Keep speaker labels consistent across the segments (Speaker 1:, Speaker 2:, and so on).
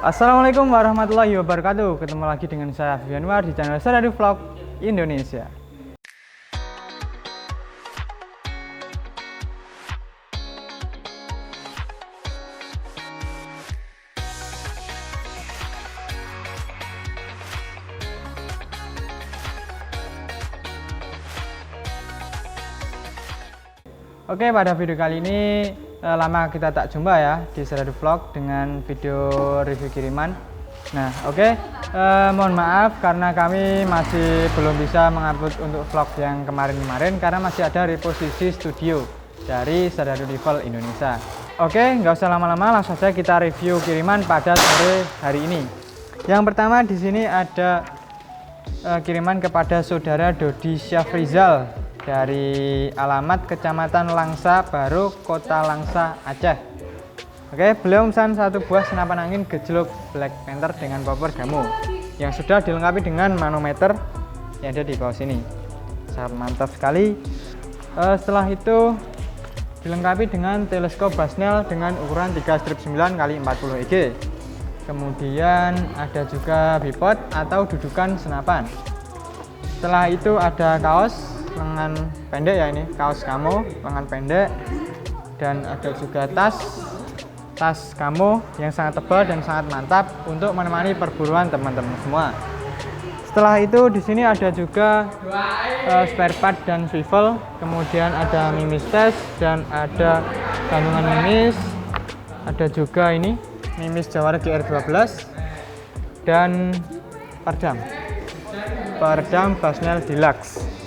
Speaker 1: Assalamualaikum warahmatullahi wabarakatuh. Ketemu lagi dengan saya Fianwar di channel Serdadu Vlog Indonesia. Oke, pada video kali ini lama kita tak jumpa ya di Serdadu Vlog dengan video review kiriman. Nah, mohon maaf karena kami masih belum bisa mengupload untuk vlog yang kemarin-kemarin karena masih ada reposisi studio dari Serdadu Level Indonesia. Oke, nggak usah lama-lama, langsung saja kita review kiriman pada sore hari ini. Yang pertama di sini ada kiriman kepada saudara Dodi Syafrizal dari alamat Kecamatan Langsa Baru, Kota Langsa, Aceh. Oke, beliau memesan satu buah senapan angin gejluk Black Panther dengan popor damo yang sudah dilengkapi dengan manometer yang ada di bawah sini. Sangat mantap sekali. Setelah itu dilengkapi dengan teleskop Basnel dengan ukuran 3,9 x 40 EG. Kemudian ada juga bipod atau dudukan senapan. Setelah itu ada kaos lengan pendek ya, ini kaos kamo lengan pendek, dan ada juga tas kamo yang sangat tebal dan sangat mantap untuk menemani perburuan teman-teman semua. Setelah itu di sini ada juga spare part dan swivel, kemudian ada mimis test dan ada gantungan mimis, ada juga ini mimis Jawara GR12 dan peredam Basnel Deluxe.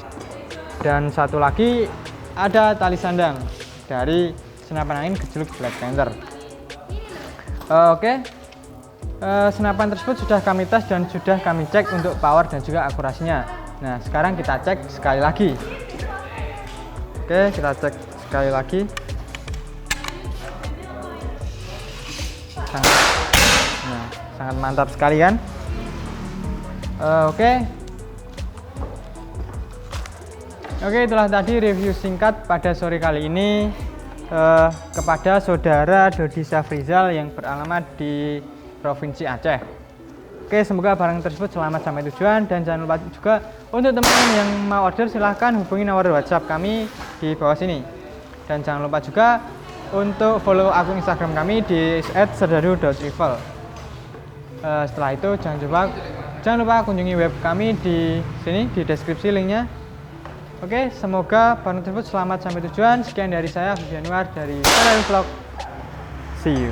Speaker 1: Dan satu lagi ada tali sandang dari senapan angin gejluk Black Panther. Senapan tersebut sudah kami tes dan sudah kami cek untuk power dan juga akurasinya. Nah, sekarang kita cek sekali lagi. Oke, kita cek sekali lagi. Sangat mantap sekali kan? Oke, itulah tadi review singkat pada sore kali ini kepada saudara Dodi Syafrizal yang beralamat di Provinsi Aceh. Oke, semoga barang tersebut selamat sampai tujuan, dan jangan lupa juga untuk teman-teman yang mau order silahkan hubungi nomor WhatsApp kami di bawah sini. Dan jangan lupa juga untuk follow akun Instagram kami di @serdadu.travel. Setelah itu jangan lupa kunjungi web kami di sini di deskripsi linknya. Oke, semoga barang tersebut selamat sampai tujuan. Sekian dari saya, Fianwar dari Serdadu Vlog. See you.